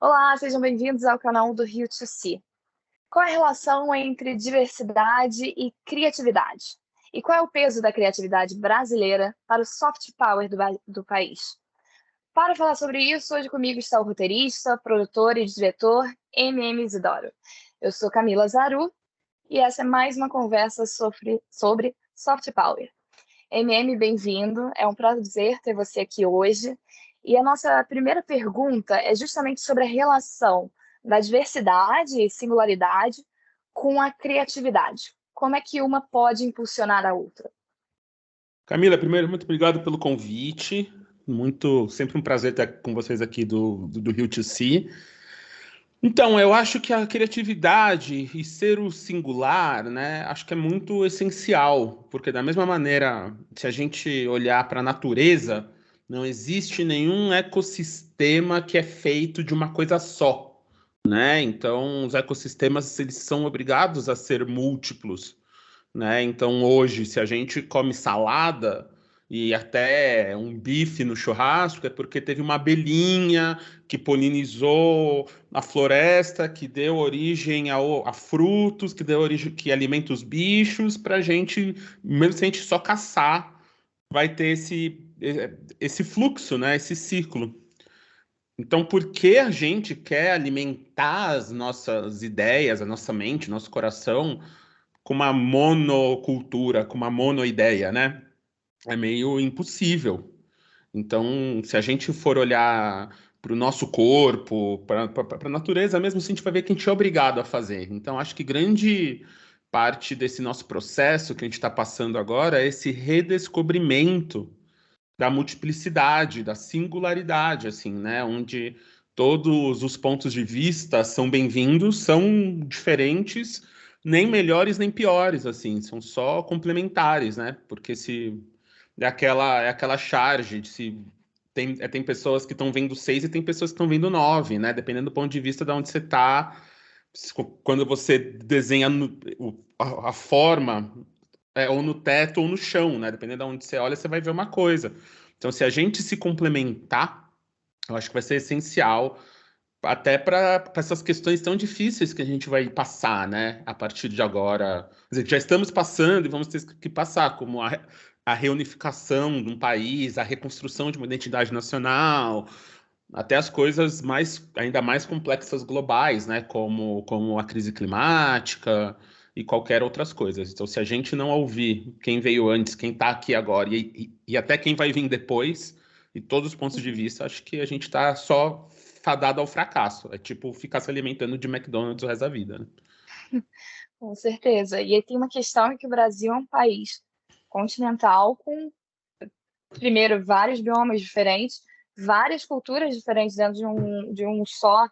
Olá, sejam bem-vindos ao canal do Rio to See. Qual é a relação entre diversidade e criatividade? E qual é o peso da criatividade brasileira para o soft power do país? Para falar sobre isso, hoje comigo está o roteirista, produtor e diretor MM Isidoro. Eu sou Camila Zaru e essa é mais uma conversa sobre soft power. MM, bem-vindo. É um prazer ter você aqui hoje. E a nossa primeira pergunta é justamente sobre a relação da diversidade e singularidade com a criatividade. Como é que uma pode impulsionar a outra? Camila, primeiro, muito obrigado pelo convite. Sempre um prazer estar com vocês aqui do Rio to See. Então, eu acho que a criatividade e ser o singular, né, acho que é muito essencial, porque da mesma maneira, se a gente olhar para a natureza, não existe nenhum ecossistema que é feito de uma coisa só, né? Então, os ecossistemas eles são obrigados a ser múltiplos, né? Então, hoje, se a gente come salada e até um bife no churrasco, é porque teve uma abelhinha que polinizou a floresta, que deu origem a frutos, que deu origem, que alimenta os bichos, para a gente, mesmo se a gente só caçar, vai ter esse fluxo, né? Esse ciclo. Então, por que a gente quer alimentar as nossas ideias, a nossa mente, nosso coração? Com uma monocultura, com uma monoideia, né? É meio impossível. Então, se a gente for olhar para o nosso corpo, para a natureza mesmo, a gente vai ver que a gente é obrigado a fazer. Então, acho que grande parte desse nosso processo que a gente está passando agora é esse redescobrimento da multiplicidade, da singularidade, assim, né? Onde todos os pontos de vista são bem-vindos, são diferentes, nem melhores nem piores, assim, são só complementares, né? Porque se é aquela charge de se tem pessoas que estão vendo seis e tem pessoas que estão vendo nove, né? Dependendo do ponto de vista de onde você está, quando você desenha a forma ou no teto ou no chão, né? Dependendo de onde você olha, você vai ver uma coisa. Então, se a gente se complementar, eu acho que vai ser essencial, até para essas questões tão difíceis que a gente vai passar, né? A partir de agora. Quer dizer, já estamos passando e vamos ter que passar, como a reunificação de um país, a reconstrução de uma identidade nacional, até as coisas ainda mais complexas globais, né? Como a crise climática e qualquer outras coisas. Então, se a gente não ouvir quem veio antes, quem está aqui agora e até quem vai vir depois, e todos os pontos de vista, acho que a gente está só fadado ao fracasso. É tipo ficar se alimentando de McDonald's o resto da vida, né? Com certeza. E aí tem uma questão que o Brasil é um país continental com, primeiro, vários biomas diferentes, várias culturas diferentes dentro de um só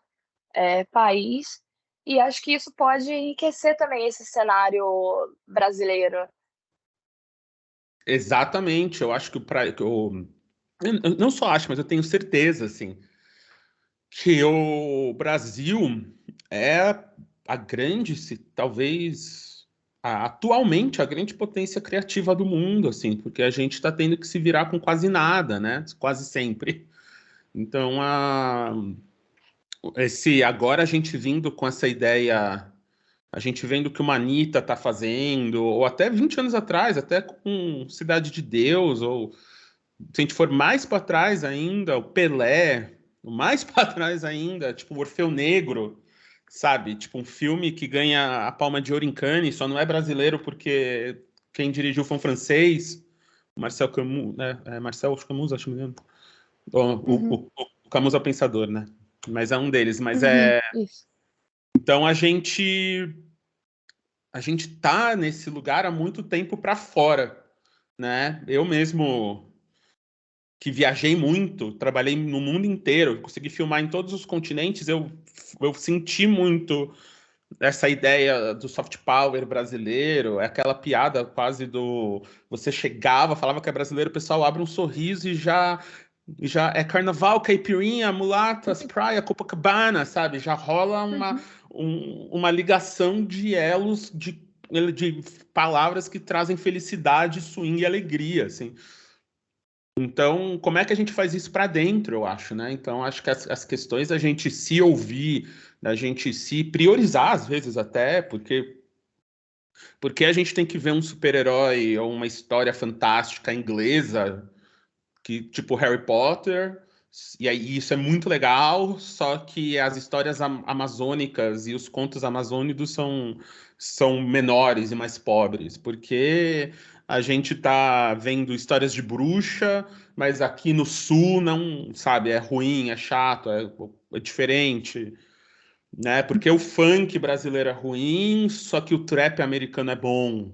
país. E acho que isso pode enriquecer também esse cenário brasileiro. Exatamente. Eu acho eu não só acho, mas eu tenho certeza, assim, que o Brasil é a grande, se talvez atualmente a grande potência criativa do mundo, assim, porque a gente está tendo que se virar com quase nada, né? Quase sempre. Então, esse agora a gente vindo com essa ideia, a gente vendo o que o Manita está fazendo, ou até 20 anos atrás, até com Cidade de Deus, ou se a gente for mais para trás ainda, o Pelé, mais para trás ainda, tipo o Orfeu Negro, sabe? Tipo um filme que ganha a Palma de Ouro em Cannes, só não é brasileiro porque quem dirigiu foi um francês, Marcel Camus, né? Marcel Camus, acho que me engano. Uhum, O Camus é o Pensador, né? Mas é um deles. Mas uhum, isso. então a gente tá nesse lugar há muito tempo para fora, né? Eu mesmo que viajei muito, trabalhei no mundo inteiro, consegui filmar em todos os continentes, eu senti muito essa ideia do soft power brasileiro, é aquela piada quase do você chegava, falava que é brasileiro, o pessoal abre um sorriso e já é carnaval, caipirinha, mulatas, praia, Copacabana, sabe? Já rola Uhum. uma ligação de elos de palavras que trazem felicidade, swing e alegria, assim. Então, como é que a gente faz isso para dentro, eu acho, né? Então, acho que as questões da gente se ouvir, da gente se priorizar, às vezes até, porque a gente tem que ver um super-herói ou uma história fantástica inglesa, que tipo Harry Potter, e aí isso é muito legal, só que as histórias amazônicas e os contos amazônicos são menores e mais pobres, porque a gente tá vendo histórias de bruxa, mas aqui no sul não, sabe, é ruim, é chato, é diferente, né? Porque o funk brasileiro é ruim, só que o trap americano é bom.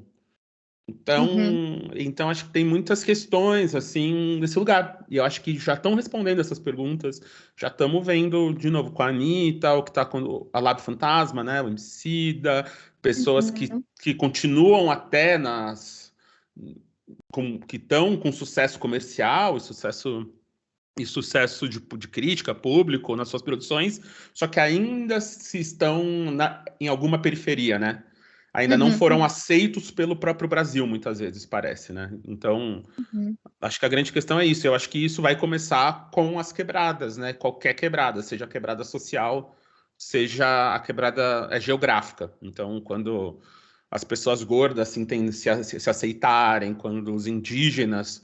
Então, Uhum, então acho que tem muitas questões assim nesse lugar. E eu acho que já estão respondendo essas perguntas. Já estamos vendo de novo com a Anitta, o que está com a Lab Fantasma, né? O Emicida, pessoas uhum, que continuam até que estão com sucesso comercial e sucesso de crítica, público nas suas produções, só que ainda se estão em alguma periferia, né? Ainda não uhum, foram aceitos pelo próprio Brasil, muitas vezes, parece, né? Então, uhum, acho que a grande questão é isso. Eu acho que isso vai começar com as quebradas, né? Qualquer quebrada, seja a quebrada social, seja a quebrada geográfica. Então, quando as pessoas gordas se aceitarem, quando os indígenas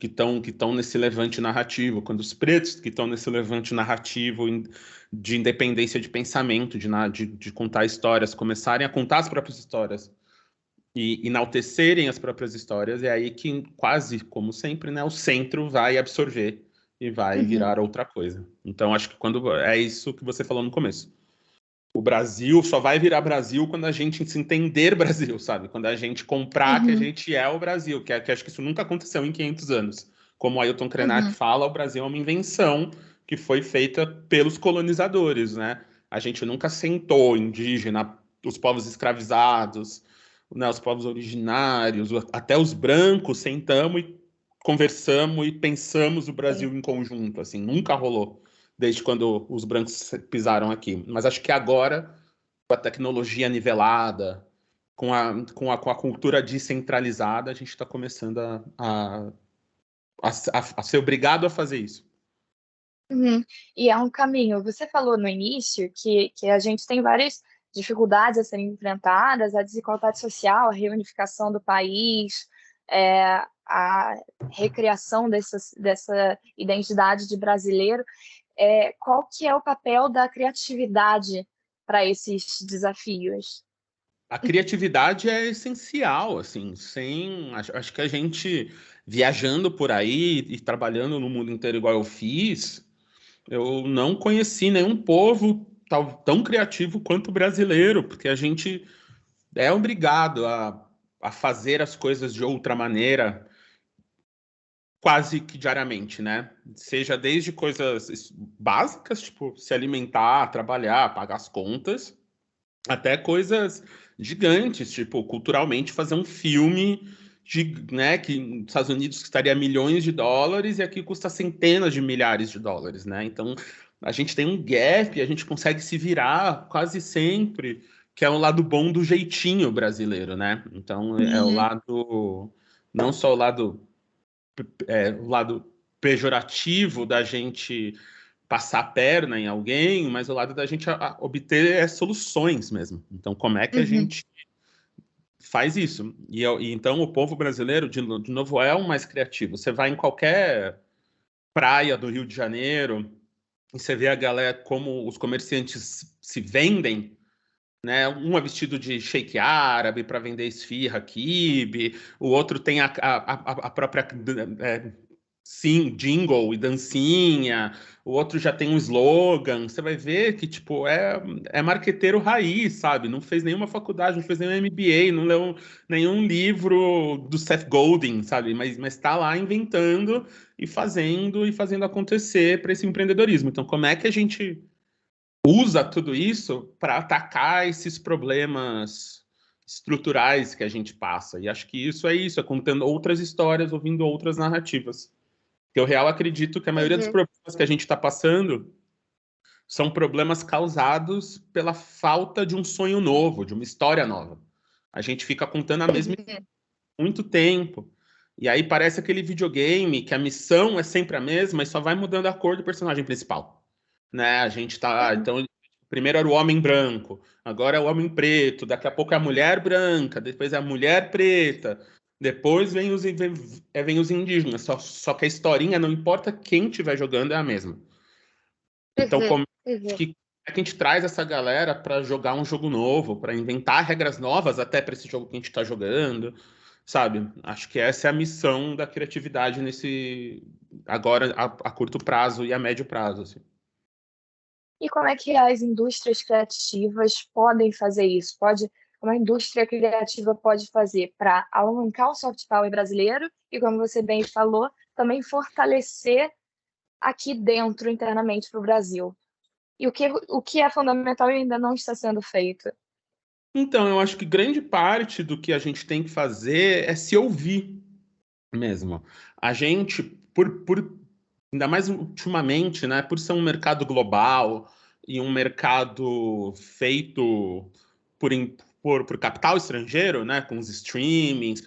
que estão nesse levante narrativo, quando os pretos que estão nesse levante narrativo de independência de pensamento, de contar histórias, começarem a contar as próprias histórias e enaltecerem as próprias histórias, é aí que, quase como sempre, né, o centro vai absorver e vai uhum, virar outra coisa. Então, acho que quando é isso que você falou no começo. O Brasil só vai virar Brasil quando a gente se entender Brasil, sabe? Quando a gente comprar que a uhum, gente é o Brasil, que acho que isso nunca aconteceu em 500 anos. Como o Ailton Krenak uhum, fala, o Brasil é uma invenção que foi feita pelos colonizadores, né? A gente nunca sentou indígena, os povos escravizados, né, os povos originários, até os brancos, sentamos e conversamos e pensamos o sim. Brasil em conjunto, assim, nunca rolou desde quando os brancos pisaram aqui. Mas acho que agora, com a tecnologia nivelada, com a cultura descentralizada, a gente está começando a ser obrigado a fazer isso. Uhum. E é um caminho. Você falou no início que a gente tem várias dificuldades a serem enfrentadas, a desigualdade social, a reunificação do país, a recriação dessa identidade de brasileiro. Qual que é o papel da criatividade para esses desafios? A criatividade é essencial, assim, acho que a gente viajando por aí e trabalhando no mundo inteiro igual eu fiz, eu não conheci nenhum povo tão criativo quanto o brasileiro, porque a gente é obrigado a fazer as coisas de outra maneira, quase que diariamente, né? Seja desde coisas básicas, tipo se alimentar, trabalhar, pagar as contas, até coisas gigantes, tipo culturalmente fazer um filme né, que nos Estados Unidos custaria milhões de dólares e aqui custa centenas de milhares de dólares, né? Então a gente tem um gap, a gente consegue se virar quase sempre, que é o lado bom do jeitinho brasileiro, né? Então é o Uhum, lado, não só o lado pejorativo da gente passar a perna em alguém, mas o lado da gente obter soluções mesmo. Então, como é que a uhum, gente faz isso? E então o povo brasileiro, de novo, é o mais criativo. Você vai em qualquer praia do Rio de Janeiro e você vê a galera, como os comerciantes se vendem, né? Um é vestido de sheik árabe para vender esfirra, quibe, o outro tem a própria sim, jingle e dancinha, o outro já tem um slogan. Você vai ver que, tipo, é marqueteiro raiz, sabe? Não fez nenhuma faculdade, não fez nenhum MBA, não leu nenhum livro do Seth Godin, sabe? Mas tá lá inventando e fazendo acontecer para esse empreendedorismo. Então, como é que a gente usa tudo isso para atacar esses problemas estruturais que a gente passa? E acho que isso, é contando outras histórias, ouvindo outras narrativas. Eu real acredito que a maioria dos uhum, problemas que a gente está passando são problemas causados pela falta de um sonho novo, de uma história nova. A gente fica contando a mesma história uhum, há muito tempo. E aí parece aquele videogame que a missão é sempre a mesma e só vai mudando a cor do personagem principal, né? A gente tá, então, primeiro era o homem branco, agora é o homem preto, daqui a pouco é a mulher branca, depois é a mulher preta, depois vem os indígenas. Só que a historinha, não importa quem estiver jogando, é a mesma. Então, como é que a gente traz essa galera para jogar um jogo novo, para inventar regras novas até para esse jogo que a gente está jogando, sabe? Acho que essa é a missão da criatividade nesse agora a curto prazo e a médio prazo, assim. E como é que as indústrias criativas podem fazer isso? Como a indústria criativa pode fazer para alavancar o soft power brasileiro e, como você bem falou, também fortalecer aqui dentro, internamente, para o Brasil? E o que é fundamental e ainda não está sendo feito? Então, eu acho que grande parte do que a gente tem que fazer é se ouvir mesmo. A gente, ainda mais ultimamente, né, por ser um mercado global e um mercado feito por, por capital estrangeiro, né, com os streamings,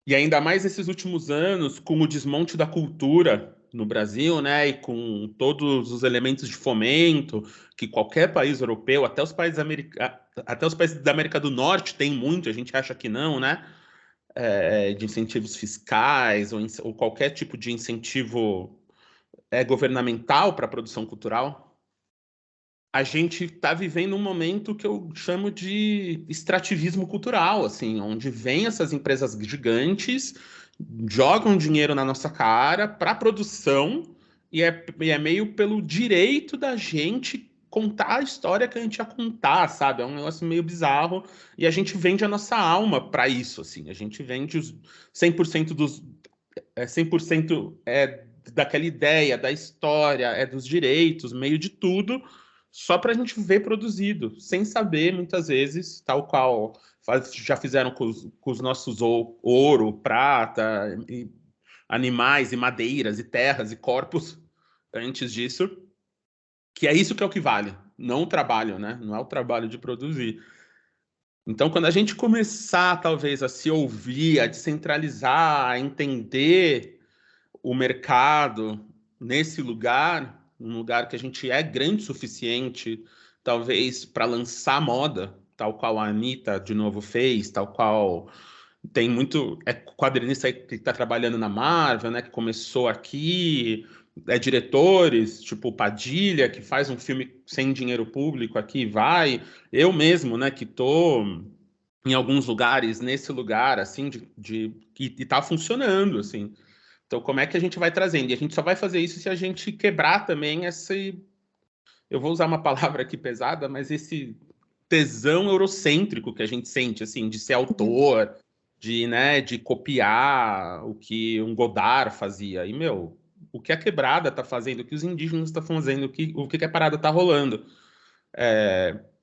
e ainda mais nesses últimos anos, com o desmonte da cultura no Brasil, né, e com todos os elementos de fomento que qualquer país europeu, até os países da América do Norte tem muito, a gente acha que não, né, de incentivos fiscais ou qualquer tipo de incentivo governamental para a produção cultural. A gente está vivendo um momento que eu chamo de extrativismo cultural, assim, onde vem essas empresas gigantes, jogam dinheiro na nossa cara para produção e é meio pelo direito da gente contar a história que a gente ia contar, sabe? É um negócio meio bizarro e a gente vende a nossa alma para isso, assim. A gente vende os 100% dos 100% daquela ideia, da história, dos direitos, meio de tudo, só para a gente ver produzido, sem saber, muitas vezes, tal qual já fizeram com os nossos ouro, prata, e animais, e madeiras, e terras, e corpos antes disso, que é isso que é o que vale, não o trabalho, né? Não é o trabalho de produzir. Então, quando a gente começar, talvez, a se ouvir, a descentralizar, a entender o mercado nesse lugar, um lugar que a gente é grande o suficiente, talvez, para lançar moda, tal qual a Anitta de novo fez, tal qual tem muito quadrinista que está trabalhando na Marvel, né, que começou aqui, diretores, tipo Padilha, que faz um filme sem dinheiro público aqui, vai, eu mesmo, né, que tô em alguns lugares, nesse lugar, assim, e tá funcionando, assim. Então, como é que a gente vai trazendo? E a gente só vai fazer isso se a gente quebrar também esse. Eu vou usar uma palavra aqui pesada, mas esse tesão eurocêntrico que a gente sente, assim, de ser autor, de copiar o que um Godard fazia. E, meu, o que a quebrada tá fazendo, o que os indígenas estão fazendo, o que a parada tá rolando.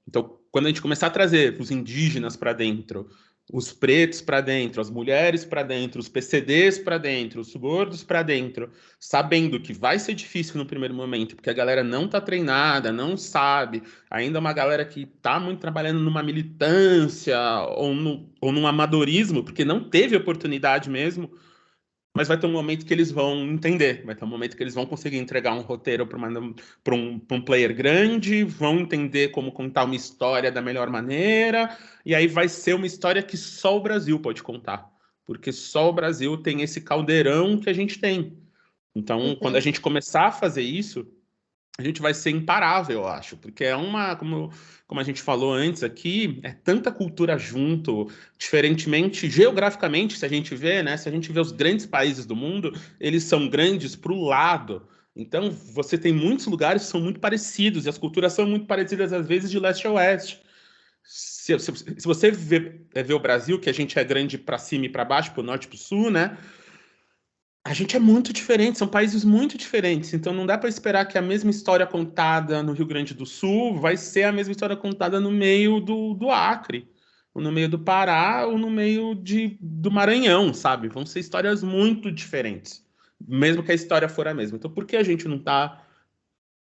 Então, quando a gente começar a trazer os indígenas para dentro, os pretos para dentro, as mulheres para dentro, os PCDs para dentro, os gordos para dentro, sabendo que vai ser difícil no primeiro momento, porque a galera não está treinada, não sabe, ainda é uma galera que está muito trabalhando numa militância ou num amadorismo, porque não teve oportunidade mesmo, mas vai ter um momento que eles vão entender, vai ter um momento que eles vão conseguir entregar um roteiro para um player grande, vão entender como contar uma história da melhor maneira, e aí vai ser uma história que só o Brasil pode contar, porque só o Brasil tem esse caldeirão que a gente tem. Então, quando a gente começar a fazer isso, a gente vai ser imparável, eu acho, porque como a gente falou antes aqui, é tanta cultura junto, diferentemente, geograficamente, se a gente vê, né? Se a gente vê os grandes países do mundo, eles são grandes para o lado. Então, você tem muitos lugares que são muito parecidos, e as culturas são muito parecidas, às vezes, de leste a oeste. Se você vê o Brasil, que a gente é grande para cima e para baixo, para o norte e para o sul, né? A gente é muito diferente, são países muito diferentes, então não dá para esperar que a mesma história contada no Rio Grande do Sul vai ser a mesma história contada no meio do Acre, ou no meio do Pará, ou no meio do Maranhão, sabe? Vão ser histórias muito diferentes, mesmo que a história for a mesma. Então, por que a gente não está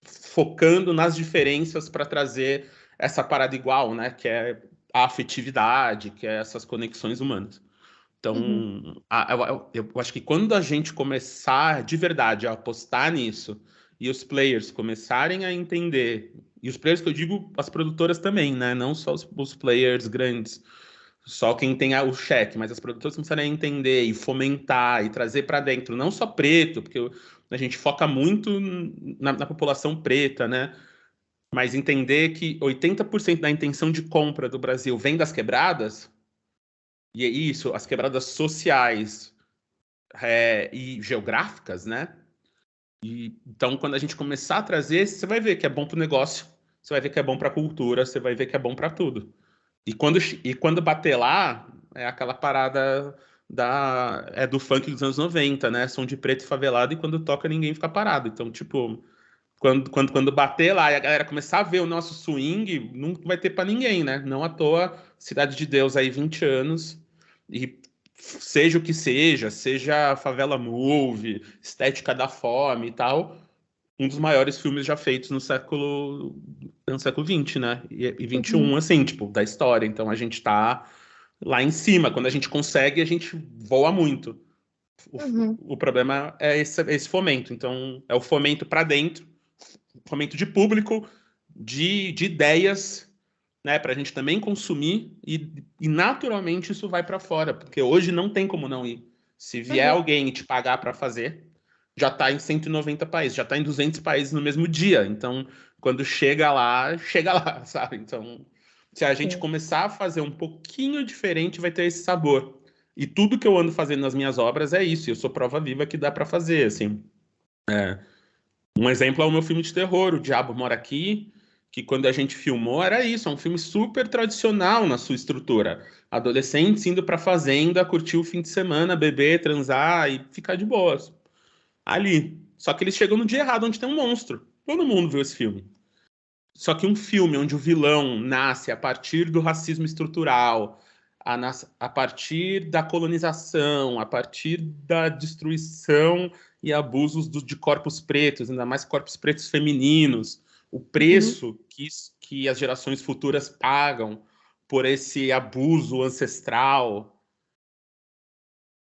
focando nas diferenças para trazer essa parada igual, né? Que é a afetividade, que é essas conexões humanas. Então, Uhum. eu acho que quando a gente começar de verdade a apostar nisso e os players começarem a entender, e os players que eu digo, as produtoras também, né? Não só os players grandes, só quem tem o cheque, mas as produtoras começarem a entender e fomentar e trazer para dentro, não só preto, porque a gente foca muito na população preta, né? Mas entender que 80% da intenção de compra do Brasil vem das quebradas, e é isso, as quebradas sociais e geográficas, né? E, então, quando a gente começar a trazer, você vai ver que é bom para o negócio, você vai ver que é bom para a cultura, você vai ver que é bom para tudo. E quando bater lá, é aquela parada do funk dos anos 90, né? Som de preto e favelado, e quando toca ninguém fica parado. Então, tipo, quando bater lá e a galera começar a ver o nosso swing, não vai ter pra ninguém, né? Não à toa, Cidade de Deus aí 20 anos, e seja o que seja Favela Movie, Estética da Fome e tal, um dos maiores filmes já feitos no século XX, né? E Uhum. 21, assim, tipo, da história. Então a gente tá lá em cima. Quando a gente consegue, a gente voa muito. Uhum. O problema é esse fomento. Então, é o fomento para dentro, fomento de público, de ideias, né, para a gente também consumir e naturalmente isso vai para fora, porque hoje não tem como não ir. Se vier Uhum. alguém e te pagar para fazer, já está em 190 países, já está em 200 países no mesmo dia. Então, quando chega lá, sabe? Então, se a gente Sim. começar a fazer um pouquinho diferente, vai ter esse sabor. E tudo que eu ando fazendo nas minhas obras é isso. Eu sou prova viva que dá para fazer, assim. Um exemplo é o meu filme de terror, O Diabo Mora Aqui, que quando a gente filmou era isso, é um filme super tradicional na sua estrutura. Adolescentes indo pra fazenda, curtir o fim de semana, beber, transar e ficar de boas. Ali. Só que eles chegam no dia errado, onde tem um monstro. Todo mundo viu esse filme. Só que um filme onde o vilão nasce a partir do racismo estrutural, a partir da colonização, a partir da destruição e abusos de corpos pretos, ainda mais corpos pretos femininos, o Uhum. preço que as gerações futuras pagam por esse abuso ancestral,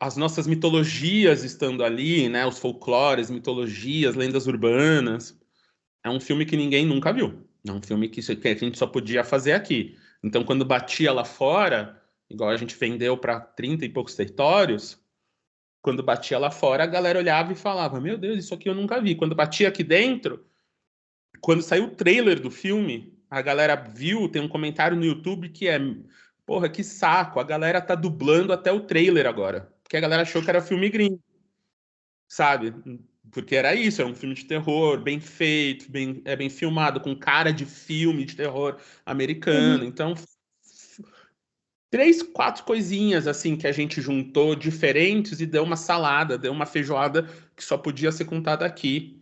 as nossas mitologias estando ali, né, os folclores, mitologias, lendas urbanas. É um filme que ninguém nunca viu. É um filme que a gente só podia fazer aqui. Então, quando batia lá fora, igual a gente vendeu para 30 e poucos territórios, quando batia lá fora, a galera olhava e falava: Meu Deus, isso aqui eu nunca vi. Quando batia aqui dentro, quando saiu o trailer do filme, a galera viu, tem um comentário no YouTube que é: Porra, que saco, a galera tá dublando até o trailer agora. Porque a galera achou que era filme gringo, sabe? Porque era isso, é um filme de terror, bem feito, bem filmado, com cara de filme de terror americano. Uhum. Então, três, quatro coisinhas assim que a gente juntou diferentes e deu uma salada, deu uma feijoada que só podia ser contada aqui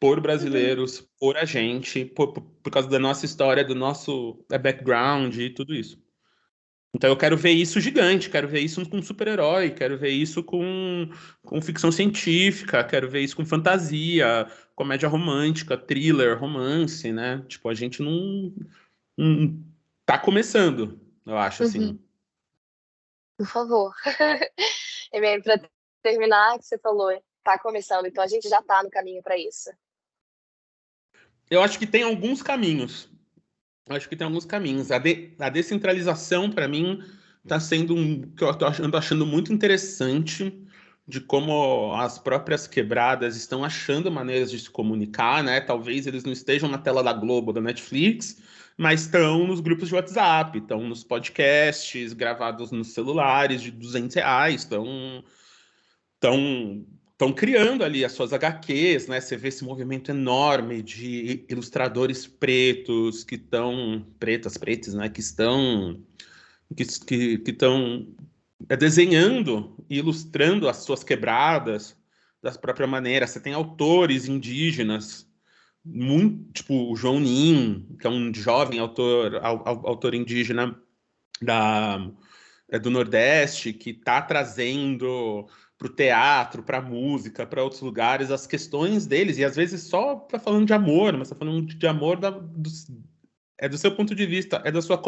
por Uhum. brasileiros, por a gente, por causa da nossa história, do nosso background e tudo isso. Então eu quero ver isso gigante, quero ver isso com super-herói, quero ver isso com ficção científica, quero ver isso com fantasia, comédia romântica, thriller, romance, né? Tipo, a gente não tá começando, eu acho, Uhum. assim. Por favor. E bem, para terminar, que você falou, tá começando, então a gente já tá no caminho para isso. Eu acho que tem alguns caminhos. Eu acho que tem alguns caminhos. A descentralização, para mim, está sendo que eu ando achando muito interessante de como as próprias quebradas estão achando maneiras de se comunicar, né? Talvez eles não estejam na tela da Globo, da Netflix, mas estão nos grupos de WhatsApp, estão nos podcasts gravados nos celulares de R$ 200, estão criando ali as suas HQs, né? Você vê esse movimento enorme de ilustradores pretos que estão pretas, né? Que estão desenhando e ilustrando as suas quebradas da própria maneira. Você tem autores indígenas, muito, tipo o João Nin, que é um jovem autor indígena da, do Nordeste, que está trazendo para o teatro, para a música, para outros lugares, as questões deles, e às vezes só tá falando de amor, mas tá falando de amor é do seu ponto de vista, é da sua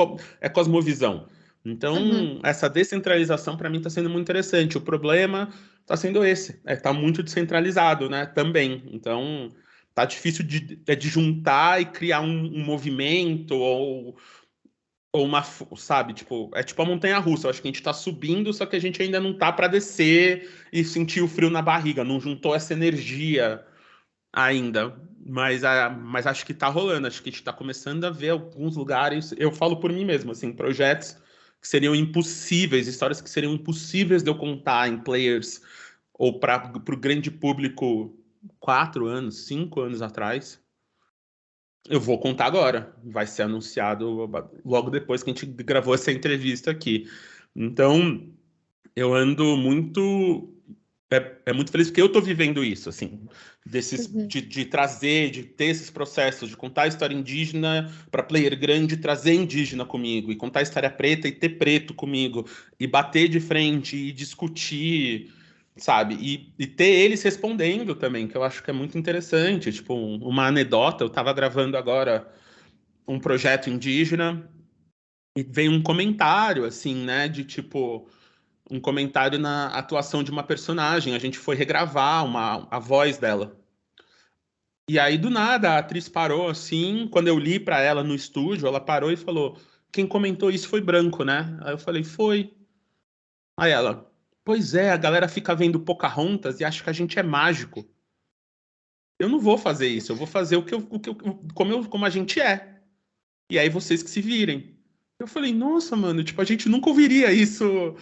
cosmovisão. Então, essa descentralização para mim está sendo muito interessante. O problema está sendo esse, tá muito descentralizado, né? Também. Então, tá difícil de juntar e criar um movimento ou uma, sabe, tipo, é tipo a montanha-russa. Eu acho que a gente tá subindo, só que a gente ainda não tá para descer e sentir o frio na barriga. Não juntou essa energia ainda. Mas acho que tá rolando. Acho que a gente tá começando a ver alguns lugares. Eu falo por mim mesmo, assim, projetos que seriam impossíveis, histórias que seriam impossíveis de eu contar em players ou para o grande público 4 anos, 5 anos atrás. Eu vou contar agora. Vai ser anunciado logo depois que a gente gravou essa entrevista aqui. Então, eu ando muito. É muito feliz porque eu tô vivendo isso, assim, de trazer, de ter esses processos, de contar a história indígena para player grande, trazer indígena comigo, e contar a história preta e ter preto comigo, e bater de frente e discutir, sabe? E ter eles respondendo também, que eu acho que é muito interessante. Tipo, uma anedota, eu tava gravando agora um projeto indígena e veio um comentário, assim, né, de tipo um comentário na atuação de uma personagem. A gente foi regravar a voz dela. E aí, do nada, a atriz parou assim. Quando eu li para ela no estúdio, ela parou e falou: Quem comentou isso foi branco, né? Aí eu falei: Foi. Aí ela: Pois é, a galera fica vendo Pocahontas e acha que a gente é mágico. Eu não vou fazer isso, eu vou fazer como a gente é. E aí vocês que se virem. Eu falei: Nossa, mano, tipo, a gente nunca ouviria isso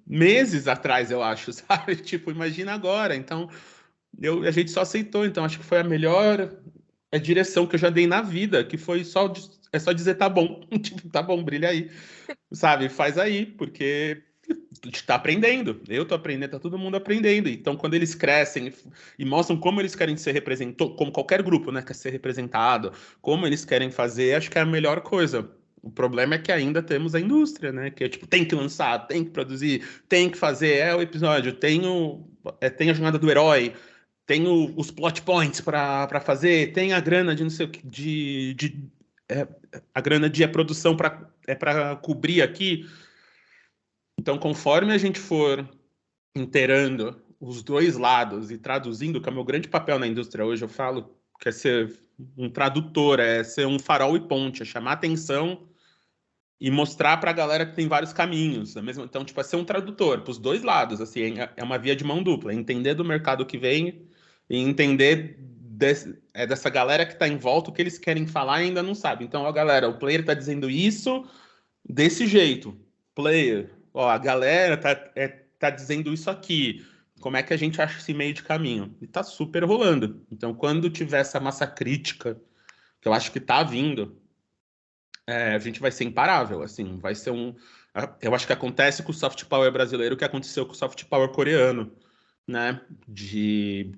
meses atrás, eu acho, sabe? Tipo, imagina agora. Então, a gente só aceitou. Então, acho que foi a melhor direção que eu já dei na vida, que foi é só dizer tá bom, tipo, tá bom, brilha aí, sabe? Faz aí, porque a gente tá aprendendo. Eu tô aprendendo, tá todo mundo aprendendo. Então, quando eles crescem e mostram como eles querem ser representados, como qualquer grupo, né, quer ser representado, como eles querem fazer, acho que é a melhor coisa. O problema é que ainda temos a indústria, né? Que é tipo, tem que lançar, tem que produzir, tem que fazer, é o episódio, tem a jornada do herói, tem os plot points para fazer, tem a grana de não sei o que, é, a grana de produção para cobrir aqui. Então, conforme a gente for inteirando os dois lados e traduzindo, que é o meu grande papel na indústria hoje, eu falo que é ser um tradutor, é ser um farol e ponte, é chamar atenção e mostrar para a galera que tem vários caminhos. Então, tipo, é ser um tradutor para os dois lados, assim, é uma via de mão dupla, é entender do mercado que vem e entender dessa galera que está em volta o que eles querem falar e ainda não sabe. Então, ó, galera, o player está dizendo isso desse jeito. Player, ó, a galera tá dizendo isso aqui. Como é que a gente acha esse meio de caminho? E tá super rolando. Então, quando tiver essa massa crítica, que eu acho que tá vindo, a gente vai ser imparável, assim, vai ser eu acho que acontece com o soft power brasileiro o que aconteceu com o soft power coreano, né?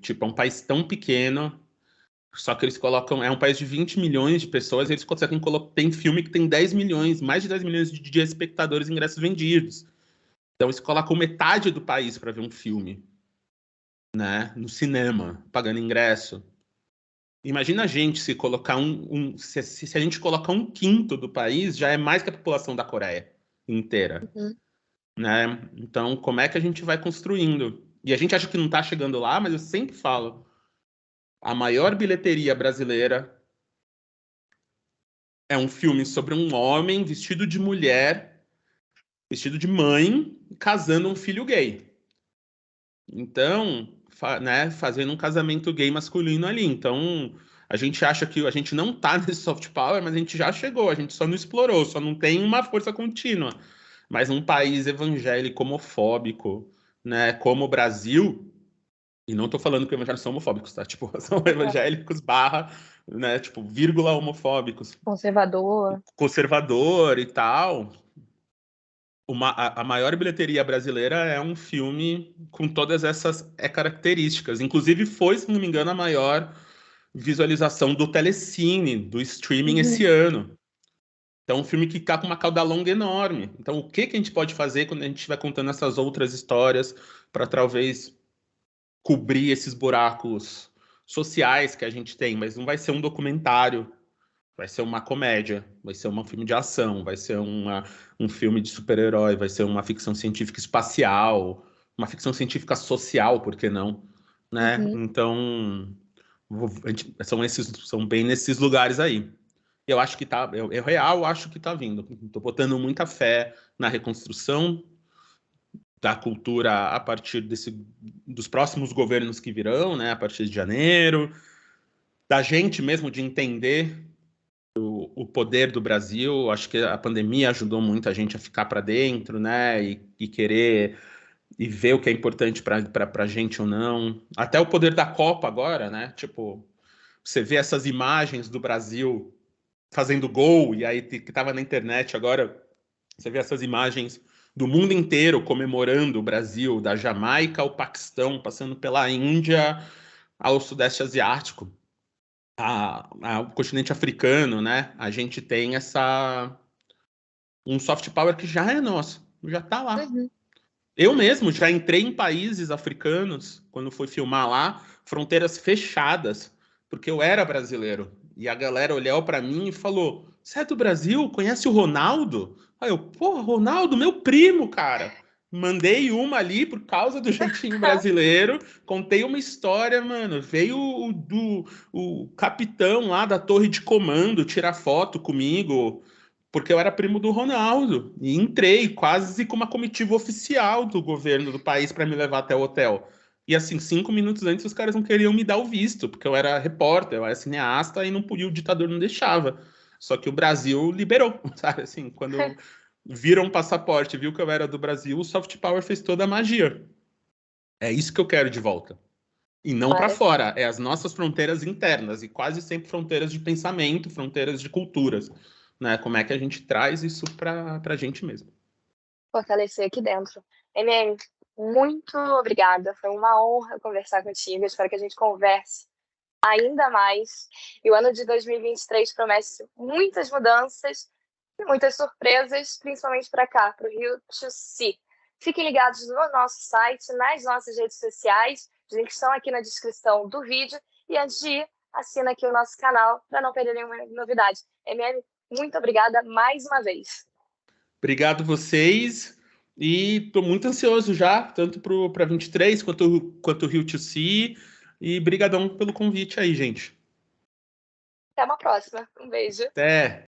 Tipo, é um país tão pequeno, só que eles colocam, é um país de 20 milhões de pessoas, eles conseguem colocar, tem filme que tem 10 milhões, mais de 10 milhões de espectadores, ingressos vendidos. Então eles colocam metade do país para ver um filme, né? No cinema, pagando ingresso. Imagina a gente se colocar se a gente colocar 1/5 do país, já é mais que a população da Coreia inteira, né? Então, como é que a gente vai construindo? E a gente acha que não está chegando lá, mas eu sempre falo, a maior bilheteria brasileira é um filme sobre um homem vestido de mulher, vestido de mãe, casando um filho gay. Então, né, fazendo um casamento gay masculino ali. Então, a gente acha que a gente não tá nesse soft power, mas a gente já chegou, a gente só não explorou, só não tem uma força contínua. Mas um país evangélico homofóbico, né, como o Brasil, e não tô falando que evangélicos são homofóbicos, tá? Tipo, são evangélicos barra, né, tipo, vírgula homofóbicos, Conservador. conservador e tal. A maior bilheteria brasileira é um filme com todas essas características. Inclusive, foi, se não me engano, a maior visualização do Telecine, do streaming esse ano. Então, um filme que está com uma cauda longa enorme. Então, o que que a gente pode fazer quando a gente estiver contando essas outras histórias para talvez cobrir esses buracos sociais que a gente tem? Mas não vai ser um documentário, Vai ser uma comédia, vai ser um filme de ação, vai ser um filme de super-herói, vai ser uma ficção científica espacial, uma ficção científica social, por que não? Né? Uhum. Então, são bem nesses lugares aí. Eu acho que tá, eu real acho que tá vindo. Estou botando muita fé na reconstrução da cultura a partir dos próximos governos que virão, né? A partir de janeiro, da gente mesmo de entender o poder do Brasil. Acho que a pandemia ajudou muito a gente a ficar para dentro, né? E querer e ver o que é importante para a gente ou não. Até o poder da Copa agora, né? Tipo, você vê essas imagens do Brasil fazendo gol, e aí que estava na internet agora, você vê essas imagens do mundo inteiro comemorando o Brasil, da Jamaica ao Paquistão, passando pela Índia ao Sudeste Asiático, ao continente africano, né? A gente tem um soft power que já é nosso, já está lá. Uhum. Eu mesmo já entrei em países africanos, quando fui filmar lá, fronteiras fechadas, porque eu era brasileiro. E a galera olhou para mim e falou: Você é do Brasil? Conhece o Ronaldo? Aí eu, pô, Ronaldo, meu primo, cara. Mandei uma ali por causa do jeitinho brasileiro, contei uma história, mano. Veio o capitão lá da torre de comando tirar foto comigo porque eu era primo do Ronaldo. E entrei quase com uma comitiva oficial do governo do país para me levar até o hotel. E assim, 5 minutos antes, os caras não queriam me dar o visto, porque eu era repórter, eu era cineasta e não podia, o ditador não deixava. Só que o Brasil liberou, sabe? Assim, quando viram um passaporte, viu que eu era do Brasil, o soft power fez toda a magia. É isso que eu quero de volta. E não para Olha, fora, é as nossas fronteiras internas, e quase sempre fronteiras de pensamento, fronteiras de culturas, né? Como é que a gente traz isso para a gente mesmo. fortalecer aqui dentro. MM, muito obrigada. Foi uma honra conversar contigo. Espero que a gente converse ainda mais. E o ano de 2023 promete muitas mudanças e muitas surpresas, principalmente para cá, para o Rio to See. Fiquem ligados no nosso site, nas nossas redes sociais. Os links estão aqui na descrição do vídeo. E antes de ir, assina aqui o nosso canal para não perder nenhuma novidade. MM, muito obrigada mais uma vez. Obrigado vocês, e estou muito ansioso já, tanto para 23 quanto o Rio to See, e brigadão pelo convite aí, gente. Até uma próxima. Um beijo. Até!